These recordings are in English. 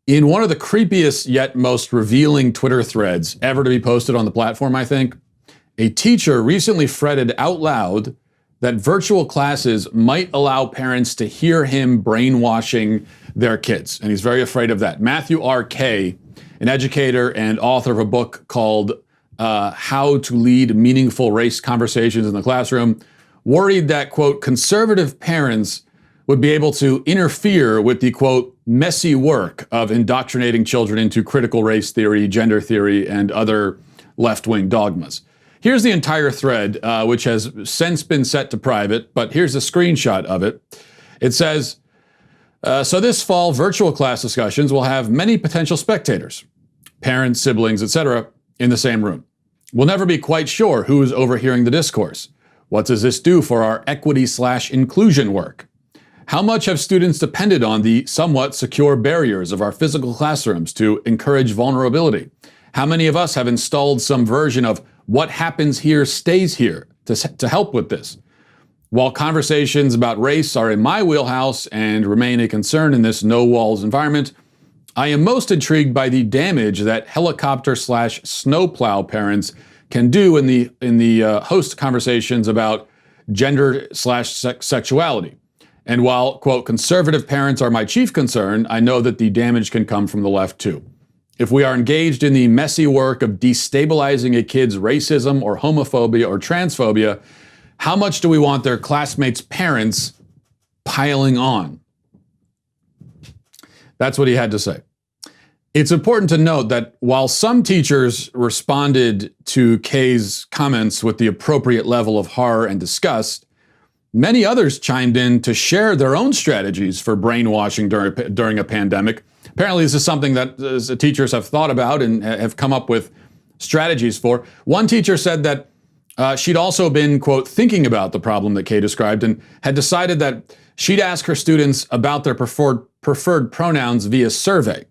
In one of the creepiest yet most revealing Twitter threads ever to be posted on the platform, I think, a teacher recently fretted out loud that virtual classes might allow parents to hear him brainwashing their kids. And he's very afraid of that. Matthew R.K., an educator and author of a book called How to Lead Meaningful Race Conversations in the Classroom, worried that, quote, conservative parents would be able to interfere with the, quote, messy work of indoctrinating children into critical race theory, gender theory, and other left-wing dogmas. Here's the entire thread, which has since been set to private, but here's a screenshot of it. It says, so this fall, virtual class discussions will have many potential spectators, parents, siblings, etc., in the same room. We'll never be quite sure who is overhearing the discourse. What does this do for our equity/inclusion work? How much have students depended on the somewhat secure barriers of our physical classrooms to encourage vulnerability? How many of us have installed some version of what happens here stays here to help with this? While conversations about race are in my wheelhouse and remain a concern in this no-walls environment, I am most intrigued by the damage that helicopter/snowplow parents can do in the host conversations about gender/sexuality. And while, quote, conservative parents are my chief concern, I know that the damage can come from the left too. If we are engaged in the messy work of destabilizing a kid's racism or homophobia or transphobia, how much do we want their classmates' parents piling on? That's what he had to say. It's important to note that while some teachers responded to Kay's comments with the appropriate level of horror and disgust, many others chimed in to share their own strategies for brainwashing during a pandemic. Apparently, this is something that teachers have thought about and have come up with strategies for. One teacher said that she'd also been, quote, thinking about the problem that Kay described and had decided that she'd ask her students about their preferred pronouns via survey,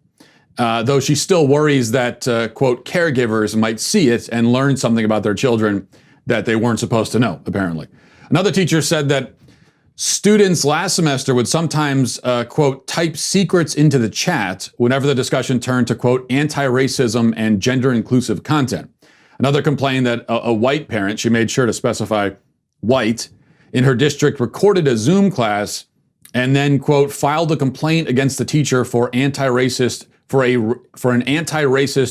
though she still worries that, quote, caregivers might see it and learn something about their children that they weren't supposed to know, apparently. Another teacher said that students last semester would sometimes, quote, type secrets into the chat whenever the discussion turned to, quote, anti-racism and gender-inclusive content. Another complained that a white parent, she made sure to specify white, in her district recorded a Zoom class and then, quote, filed a complaint against the teacher for an anti-racist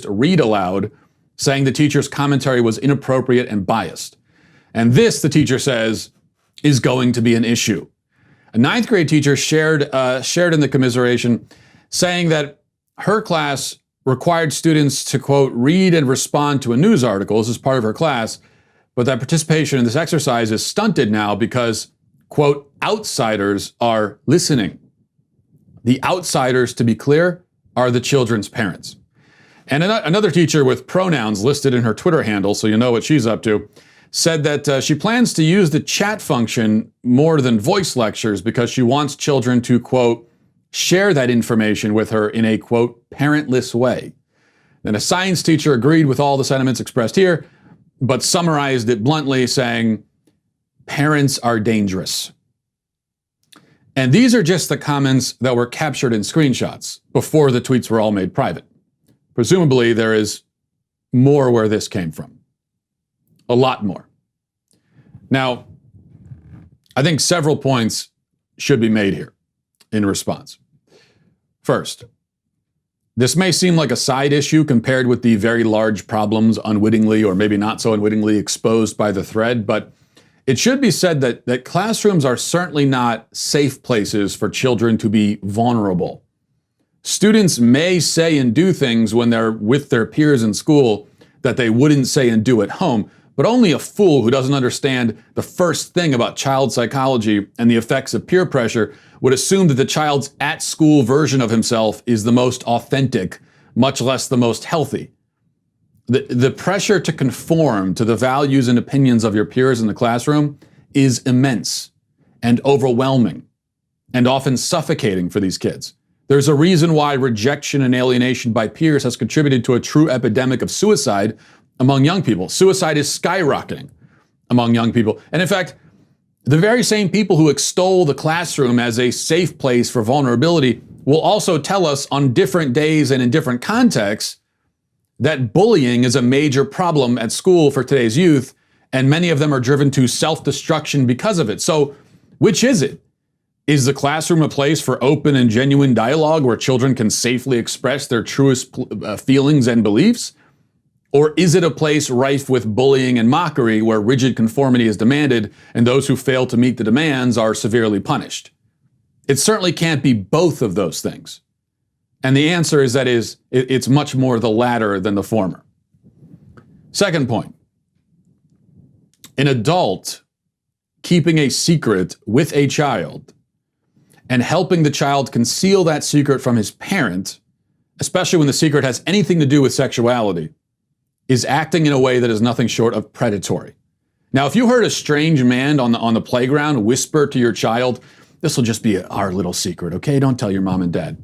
read aloud, saying the teacher's commentary was inappropriate and biased. And this, the teacher says, is going to be an issue. A ninth grade teacher shared in the commiseration, saying that her class required students to, quote, read and respond to a news article. This is part of her class, but that participation in this exercise is stunted now because, quote, outsiders are listening. The outsiders, to be clear, are the children's parents. And another teacher with pronouns listed in her Twitter handle, so you know what she's up to, said that she plans to use the chat function more than voice lectures because she wants children to, quote, share that information with her in a, quote, parentless way. Then a science teacher agreed with all the sentiments expressed here, but summarized it bluntly, saying, parents are dangerous. And these are just the comments that were captured in screenshots before the tweets were all made private. Presumably, there is more where this came from. A lot more. Now, I think several points should be made here in response. First, this may seem like a side issue compared with the very large problems unwittingly or maybe not so unwittingly exposed by the thread, but it should be said that classrooms are certainly not safe places for children to be vulnerable. Students may say and do things when they're with their peers in school that they wouldn't say and do at home, but only a fool who doesn't understand the first thing about child psychology and the effects of peer pressure would assume that the child's at-school version of himself is the most authentic, much less the most healthy. The pressure to conform to the values and opinions of your peers in the classroom is immense and overwhelming and often suffocating for these kids. There's a reason why rejection and alienation by peers has contributed to a true epidemic of suicide among young people. Suicide is skyrocketing among young people. And in fact, the very same people who extol the classroom as a safe place for vulnerability will also tell us on different days and in different contexts that bullying is a major problem at school for today's youth, and many of them are driven to self-destruction because of it. So, which is it? Is the classroom a place for open and genuine dialogue where children can safely express their truest feelings and beliefs? Or is it a place rife with bullying and mockery where rigid conformity is demanded and those who fail to meet the demands are severely punished? It certainly can't be both of those things. And the answer is that it's much more the latter than the former. Second point, an adult keeping a secret with a child and helping the child conceal that secret from his parent, especially when the secret has anything to do with sexuality, is acting in a way that is nothing short of predatory. Now, if you heard a strange man on the playground whisper to your child, "This will just be our little secret, okay? Don't tell your mom and dad,"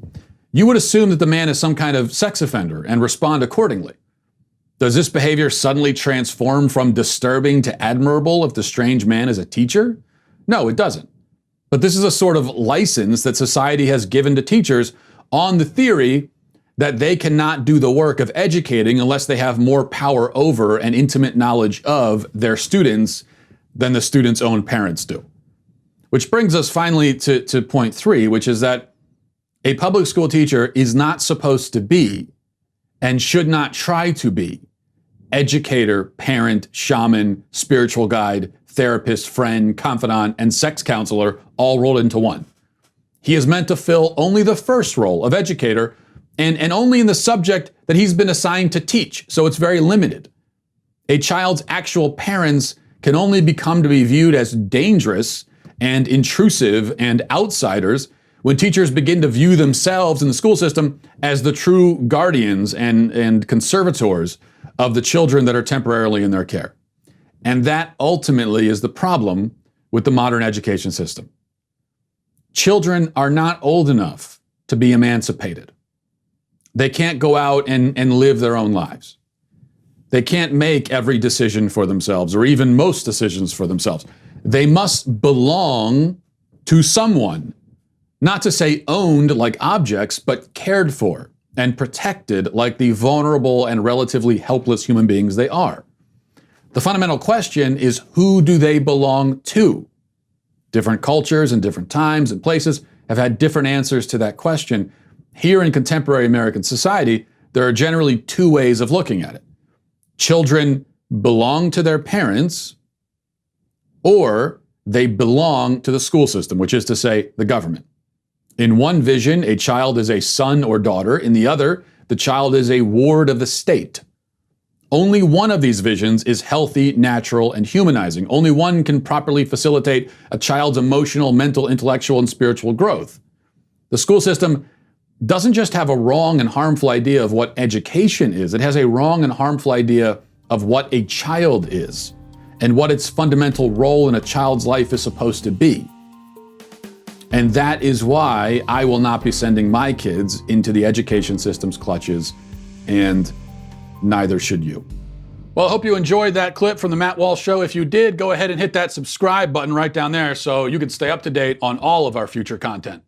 you would assume that the man is some kind of sex offender and respond accordingly. Does this behavior suddenly transform from disturbing to admirable if the strange man is a teacher? No, it doesn't. But this is a sort of license that society has given to teachers on the theory that they cannot do the work of educating unless they have more power over and intimate knowledge of their students than the students' own parents do. Which brings us finally to point 3, which is that a public school teacher is not supposed to be, and should not try to be, educator, parent, shaman, spiritual guide, therapist, friend, confidant, and sex counselor all rolled into one. He is meant to fill only the first role of educator, and only in the subject that he's been assigned to teach, so it's very limited. A child's actual parents can only become to be viewed as dangerous and intrusive and outsiders when teachers begin to view themselves in the school system as the true guardians and conservators of the children that are temporarily in their care. And that ultimately is the problem with the modern education system. Children are not old enough to be emancipated. They can't go out and live their own lives. They can't make every decision for themselves, or even most decisions for themselves. They must belong to someone, not to say owned like objects, but cared for and protected like the vulnerable and relatively helpless human beings they are. The fundamental question is, who do they belong to? Different cultures and different times and places have had different answers to that question. Here in contemporary American society, there are generally 2 ways of looking at it. Children belong to their parents, or they belong to the school system, which is to say, the government. In one vision, a child is a son or daughter. In the other, the child is a ward of the state. Only one of these visions is healthy, natural, and humanizing. Only one can properly facilitate a child's emotional, mental, intellectual, and spiritual growth. The school system doesn't just have a wrong and harmful idea of what education is, it has a wrong and harmful idea of what a child is and what its fundamental role in a child's life is supposed to be. And that is why I will not be sending my kids into the education system's clutches, and neither should you. Well, I hope you enjoyed that clip from the Matt Walsh Show. If you did, go ahead and hit that subscribe button right down there so you can stay up to date on all of our future content.